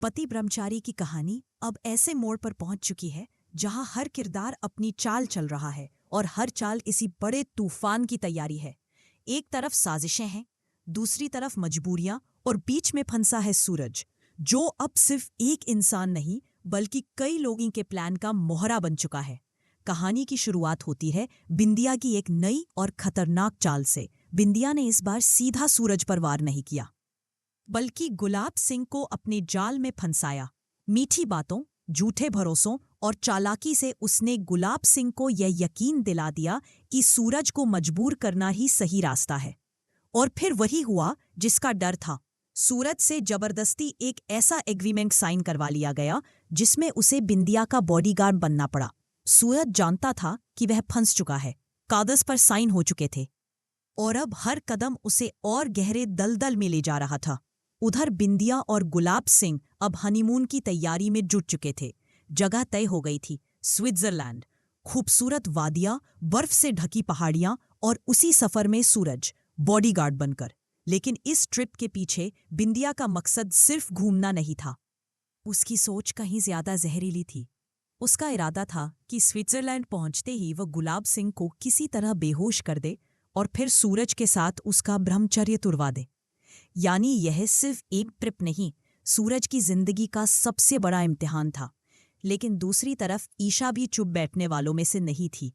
पति ब्रह्मचारी की कहानी अब ऐसे मोड़ पर पहुंच चुकी है जहां हर किरदार अपनी चाल चल रहा है और हर चाल इसी बड़े तूफान की तैयारी है। एक तरफ साजिशें हैं, दूसरी तरफ मजबूरियां और बीच में फंसा है सूरज, जो अब सिर्फ एक इंसान नहीं बल्कि कई लोगों के प्लान का मोहरा बन चुका है। कहानी की शुरुआत होती है बिंदिया की एक नई और खतरनाक चाल से। बिंदिया ने इस बार सीधा सूरज पर वार नहीं किया, बल्कि गुलाब सिंह को अपने जाल में फंसाया। मीठी बातों, झूठे भरोसों और चालाकी से उसने गुलाब सिंह को यह यकीन दिला दिया कि सूरज को मजबूर करना ही सही रास्ता है। और फिर वही हुआ जिसका डर था। सूरज से जबरदस्ती एक ऐसा एग्रीमेंट साइन करवा लिया गया जिसमें उसे बिंदिया का बॉडीगार्ड बनना पड़ा। सूरज जानता था कि वह फंस चुका है, कागज पर साइन हो चुके थे और अब हर कदम उसे और गहरे दलदल में ले जा रहा था। उधर बिंदिया और गुलाब सिंह अब हनीमून की तैयारी में जुट चुके थे। जगह तय हो गई थी, स्विट्जरलैंड। खूबसूरत वादियां, बर्फ से ढकी पहाड़ियां और उसी सफर में सूरज बॉडीगार्ड बनकर। लेकिन इस ट्रिप के पीछे बिंदिया का मकसद सिर्फ घूमना नहीं था। उसकी सोच कहीं ज्यादा जहरीली थी। उसका इरादा था कि स्विट्जरलैंड पहुंचते ही वह गुलाब सिंह को किसी तरह बेहोश कर दे और फिर सूरज के साथ उसका ब्रह्मचर्य तुड़वा दे। यानी यह सिर्फ एक ट्रिप नहीं, सूरज की जिंदगी का सबसे बड़ा इम्तिहान था। लेकिन दूसरी तरफ ईशा भी चुप बैठने वालों में से नहीं थी।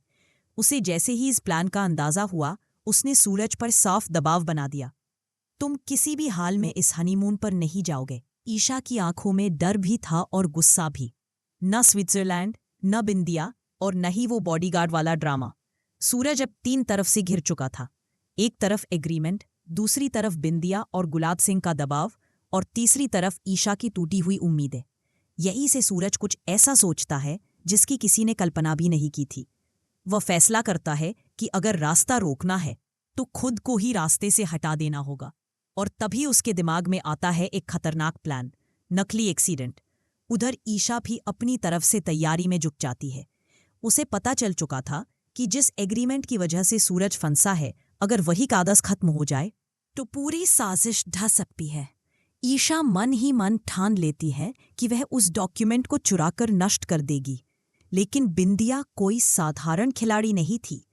उसे जैसे ही इस प्लान का अंदाजा हुआ, उसने सूरज पर साफ दबाव बना दिया। तुम किसी भी हाल में इस हनीमून पर नहीं जाओगे। ईशा की आंखों में डर भी था और गुस्सा भी। न स्विट्जरलैंड, न बिंदिया और न ही वो बॉडीगार्ड वाला ड्रामा। सूरज अब 3 तरफ से घिर चुका था। एक तरफ एग्रीमेंट, दूसरी तरफ बिंदिया और गुलाब सिंह का दबाव और तीसरी तरफ ईशा की टूटी हुई उम्मीदें। यही से सूरज कुछ ऐसा सोचता है जिसकी किसी ने कल्पना भी नहीं की थी। वह फैसला करता है कि अगर रास्ता रोकना है तो खुद को ही रास्ते से हटा देना होगा। और तभी उसके दिमाग में आता है एक खतरनाक प्लान, नकली एक्सीडेंट। उधर ईशा भी अपनी तरफ से तैयारी में जुट जाती है। उसे पता चल चुका था कि जिस एग्रीमेंट की वजह से सूरज फंसा है, अगर वही कागज खत्म हो जाए तो पूरी साजिश ढह सकती है। ईशा मन ही मन ठान लेती है कि वह उस डॉक्यूमेंट को चुराकर नष्ट कर देगी। लेकिन बिंदिया कोई साधारण खिलाड़ी नहीं थी।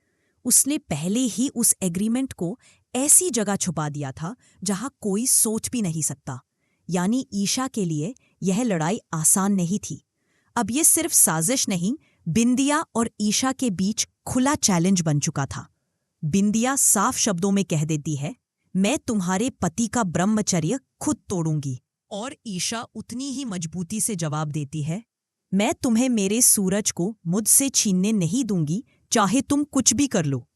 उसने पहले ही उस एग्रीमेंट को ऐसी जगह छुपा दिया था जहां कोई सोच भी नहीं सकता। यानी ईशा के लिए यह लड़ाई आसान नहीं थी। अब यह सिर्फ साजिश नहीं, बिंदिया और ईशा के बीच खुला चैलेंज बन चुका था। बिंदिया साफ शब्दों में कह देती है, मैं तुम्हारे पति का ब्रह्मचर्य खुद तोड़ूंगी। और ईशा उतनी ही मजबूती से जवाब देती है, मैं तुम्हें मेरे सूरज को मुझसे छीनने नहीं दूंगी, चाहे तुम कुछ भी कर लो।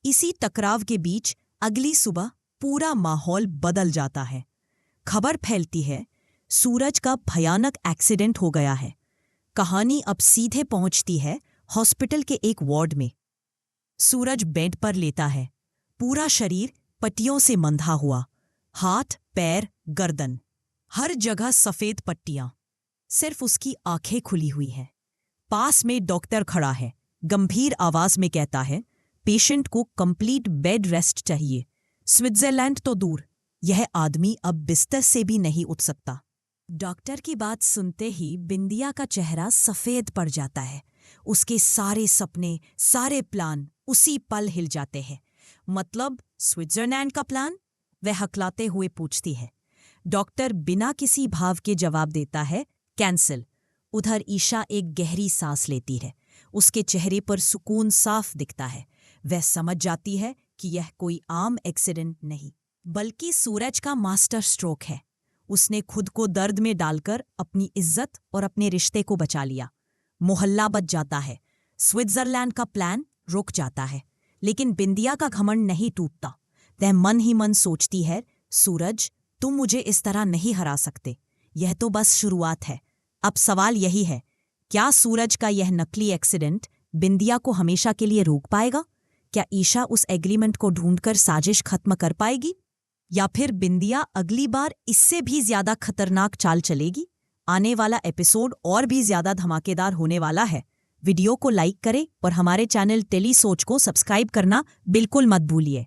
इसी टकराव के बीच अगली सुबह पूरा माहौल बदल जाता है। खबर फैलती है, सूरज का भयानक एक्सीडेंट हो गया है। कहानी अब सीधे पहुंचती है हॉस्पिटल के एक वार्ड में। सूरज बेड पर लेटा है, पूरा शरीर पट्टियों से बंधा हुआ। हाथ, पैर, गर्दन, हर जगह सफेद पट्टियां। सिर्फ उसकी आंखें खुली हुई हैं। पास में डॉक्टर खड़ा है, गंभीर आवाज में कहता है, पेशेंट को कंप्लीट बेड रेस्ट चाहिए। स्विट्जरलैंड तो दूर, यह आदमी अब बिस्तर से भी नहीं उठ सकता। डॉक्टर की बात सुनते ही बिंदिया का चेहरा सफेद पड़ जाता है। उसके सारे सपने, सारे प्लान उसी पल हिल जाते हैं। मतलब स्विट्जरलैंड का प्लान? वह हकलाते हुए पूछती है। डॉक्टर बिना किसी भाव के जवाब देता है, कैंसिल। उधर ईशा एक गहरी सांस लेती है। उसके चेहरे पर सुकून साफ दिखता है। वह समझ जाती है कि यह कोई आम एक्सीडेंट नहीं, बल्कि सूरज का मास्टर स्ट्रोक है। उसने खुद को दर्द में डालकर अपनी इज्जत और अपने रिश्ते को बचा लिया। मोहल्ला बच जाता है। स्विट्जरलैंड का प्लान रुक जाता है। लेकिन बिंदिया का घमंड नहीं टूटता। वह मन ही मन सोचती है, सूरज, तुम मुझे इस तरह नहीं हरा सकते। यह तो बस शुरुआत है। अब सवाल यही है, क्या सूरज का यह नकली एक्सीडेंट बिंदिया को हमेशा के लिए रोक पाएगा? क्या ईशा उस एग्रीमेंट को ढूंढकर साजिश खत्म कर पाएगी? या फिर बिंदिया अगली बार इससे भी ज्यादा खतरनाक चाल चलेगी? आने वाला एपिसोड और भी ज्यादा धमाकेदार होने वाला है। वीडियो को लाइक करें और हमारे चैनल टेली सोच को सब्सक्राइब करना बिल्कुल मत भूलिए।